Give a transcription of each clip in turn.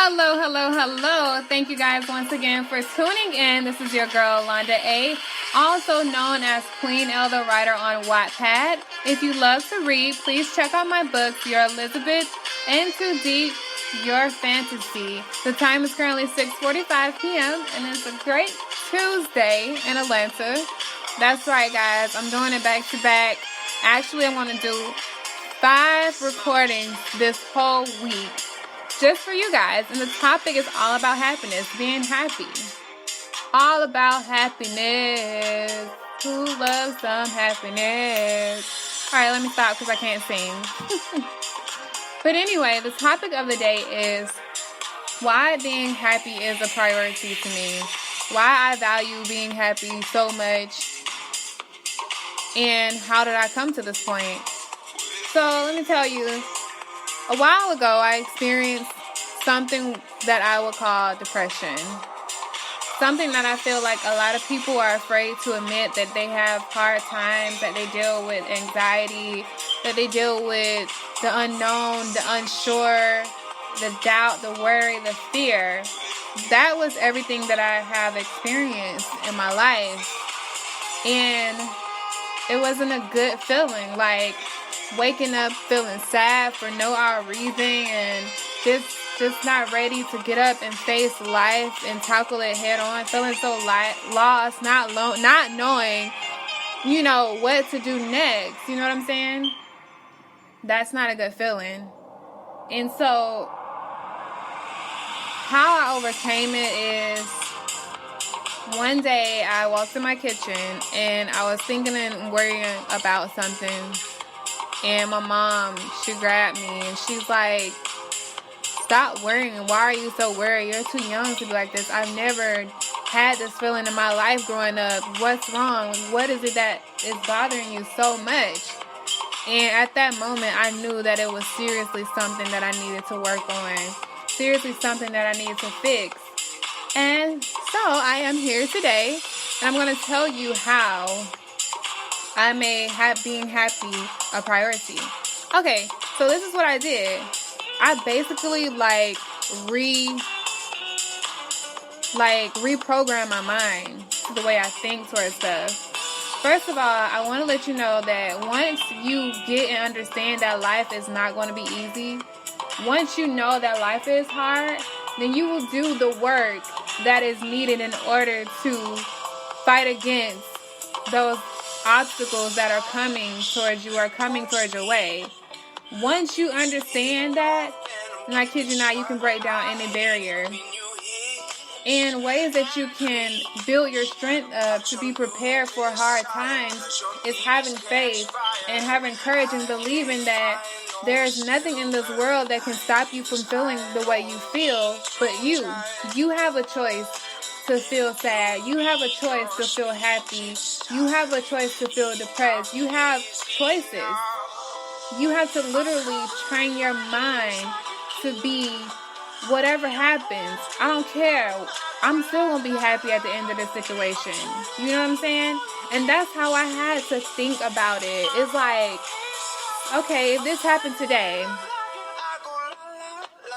Hello, hello, hello. Thank you guys once again for tuning in. This is your girl, Londa A., also known as Queen L the Writer on Wattpad. If you love to read, please check out my books, Your Elizabeth and Too Deep, Your Fantasy. The time is currently 6:45 p.m. and it's a great Tuesday in Atlanta. That's right, guys. I'm doing it back to back. Actually, I want to do 5 recordings this whole week just for you guys. And the topic is all about happiness, being happy. All about happiness. Who loves some happiness? All right, let me stop because I can't sing. But anyway, the topic of the day is why being happy is a priority to me. Why I value being happy so much. And how did I come to this point? So let me tell you, a while ago I experienced something that I would call depression. Something that I feel like a lot of people are afraid to admit, that they have hard times, that they deal with anxiety, that they deal with the unknown, the unsure, the doubt, the worry, the fear. That was everything that I have experienced in my life. And it wasn't a good feeling, like waking up feeling sad for no reason and just not ready to get up and face life and tackle it head on, feeling so lost, not knowing, what to do next. You know what I'm saying? That's not a good feeling. And so how I overcame it is, one day I walked in my kitchen and I was thinking and worrying about something. And my mom, she grabbed me and she's like, stop worrying. Why are you so worried? You're too young to be like this. I've never had this feeling in my life growing up. What's wrong? What is it that is bothering you so much? And at that moment, I knew that it was seriously something that I needed to work on. Seriously something that I needed to fix. And so I am here today, and I'm going to tell you how I made being happy a priority. Okay, so this is what I did. I basically reprogrammed my mind to the way I think towards stuff. First of all, I want to let you know that once you get and understand that life is not going to be easy, once you know that life is hard, then you will do the work that is needed in order to fight against those obstacles that are coming towards you or coming towards your way. Once you understand that, and I kid you not, you can break down any barrier. And ways that you can build your strength up to be prepared for hard times is having faith and having courage and believing that there's nothing in this world that can stop you from feeling the way you feel but you. You have a choice to feel sad. You have a choice to feel happy. You have a choice to feel depressed. You have choices. You have to literally train your mind to be whatever happens. I don't care. I'm still going to be happy at the end of this situation. You know what I'm saying? And that's how I had to think about it. It's like, okay, if this happened today,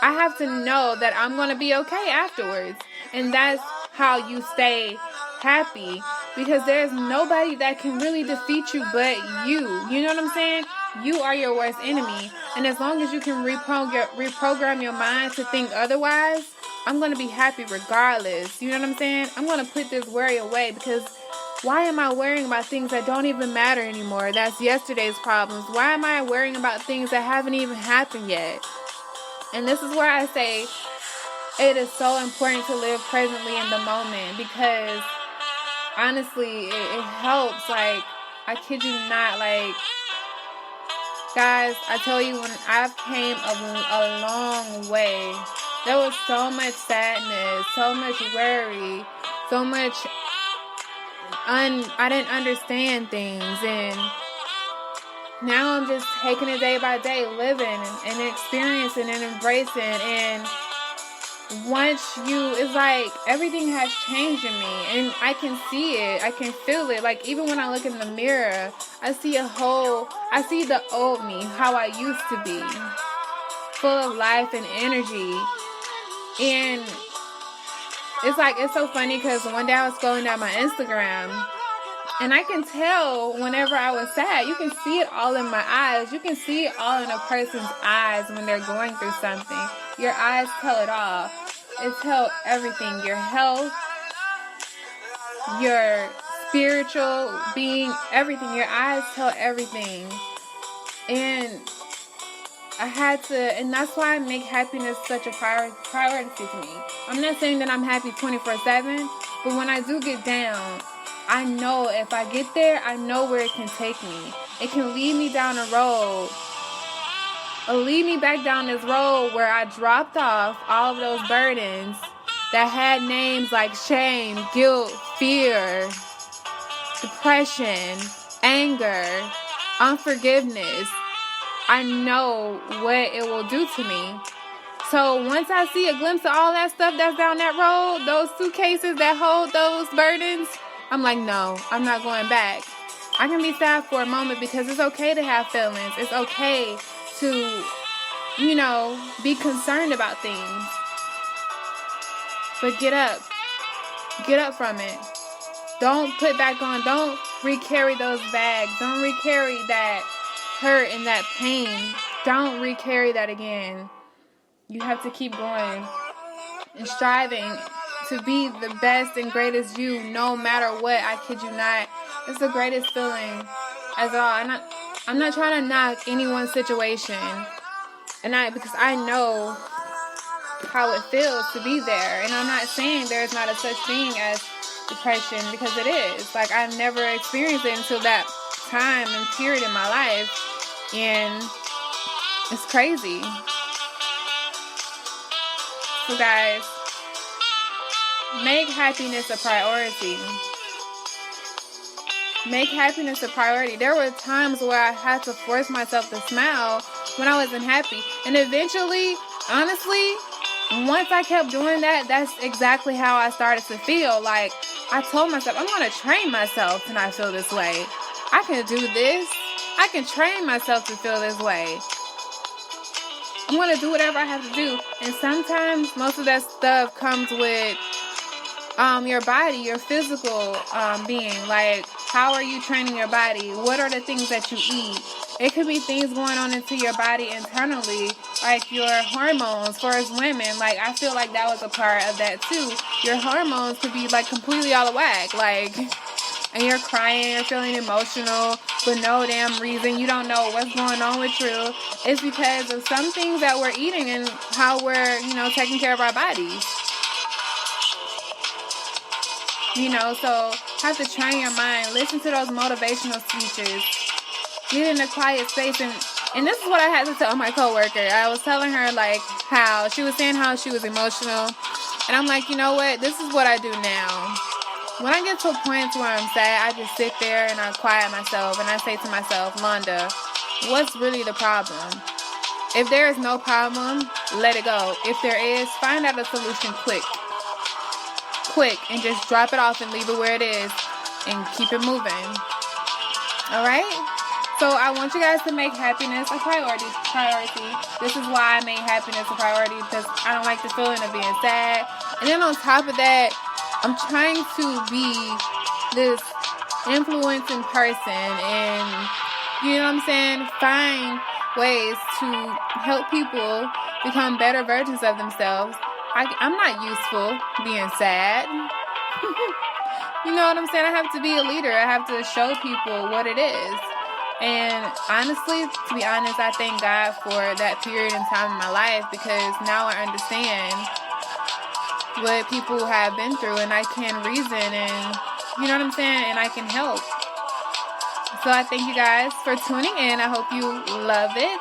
I have to know that I'm going to be okay afterwards. And that's how you stay happy, because there's nobody that can really defeat you but you. You know what I'm saying? You are your worst enemy. And as long as you can reprogram your mind to think otherwise, I'm going to be happy regardless. You know what I'm saying? I'm going to put this worry away, because why am I worrying about things that don't even matter anymore? That's yesterday's problems. Why am I worrying about things that haven't even happened yet? And this is where I say it is so important to live presently in the moment, because honestly, it helps. Like, I kid you not, guys, I tell you, when I've came a long way, there was so much sadness, so much worry, so much I didn't understand things, and now I'm just taking it day by day, living and experiencing and embracing. And it's like everything has changed in me, and I can see it, I can feel it. Like, even when I look in the mirror, I see the old me, how I used to be, full of life and energy. And it's so funny because one day I was scrolling down my Instagram, and I can tell whenever I was sad. You can see it all in my eyes. You can see it all in a person's eyes when they're going through something. Your eyes tell it all. It tells everything. Your health, your spiritual being, everything. Your eyes tell everything. And I had to, and that's why I make happiness such a priority to me. I'm not saying that I'm happy 24/7, but when I do get down, I know if I get there, I know where it can take me. It can lead me down a road, or lead me back down this road where I dropped off all of those burdens that had names like shame, guilt, fear, depression, anger, unforgiveness. I know what it will do to me. So once I see a glimpse of all that stuff that's down that road, those suitcases that hold those burdens, I'm like, no, I'm not going back. I can be sad for a moment because it's okay to have feelings. It's okay to, be concerned about things. But get up. Get up from it. Don't put back on. Don't recarry those bags. Don't recarry that hurt and that pain. Don't recarry that again. You have to keep going and striving to be the best and greatest you, no matter what. I kid you not. It's the greatest feeling as all. I'm not trying to knock anyone's situation, because I know how it feels to be there. And I'm not saying there's not a such thing as depression, because it is. Like, I've never experienced it until that time and period in my life. And it's crazy. So guys, make happiness a priority. Make happiness a priority. There were times where I had to force myself to smile when I wasn't happy. And eventually, honestly, once I kept doing that, that's exactly how I started to feel. Like, I told myself, I'm going to train myself to not feel this way. I can do this. I can train myself to feel this way. I'm going to do whatever I have to do. And sometimes most of that stuff comes with your body, your physical being. Like, how are you training your body? What are the things that you eat? It could be things going on into your body internally, like your hormones. For us women, like, I feel like that was a part of that too. Your hormones could be like completely out of whack, like, and you're crying, you're feeling emotional for no damn reason. You don't know what's going on with you. It's because of some things that we're eating and how we're, taking care of our bodies. So have to train your mind. Listen to those motivational speeches. Get in a quiet space. And this is what I had to tell my coworker. I was telling her, like, how she was saying how she was emotional. And I'm like, you know what? This is what I do now. When I get to a point where I'm sad, I just sit there and I quiet myself. And I say to myself, Londa, what's really the problem? If there is no problem, let it go. If there is, find out a solution quick, and just drop it off and leave it where it is and keep it moving. All right? So I want you guys to make happiness a priority. This is why I made happiness a priority, because I don't like the feeling of being sad. And then on top of that, I'm trying to be this influencing person and, find ways to help people become better versions of themselves. I'm not useful being sad. You know what I'm saying? I have to be a leader. I have to show people what it is. And honestly, to be honest, I thank God for that period in time in my life, because now I understand what people have been through and I can reason and, and I can help. So I thank you guys for tuning in. I hope you love it.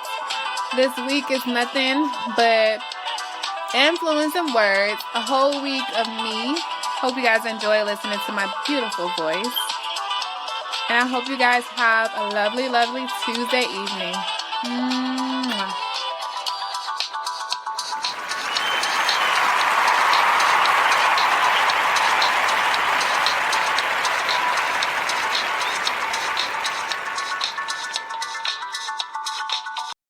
This week is nothing but influence and words, a whole week of me. Hope you guys enjoy listening to my beautiful voice. And I hope you guys have a lovely, lovely Tuesday evening.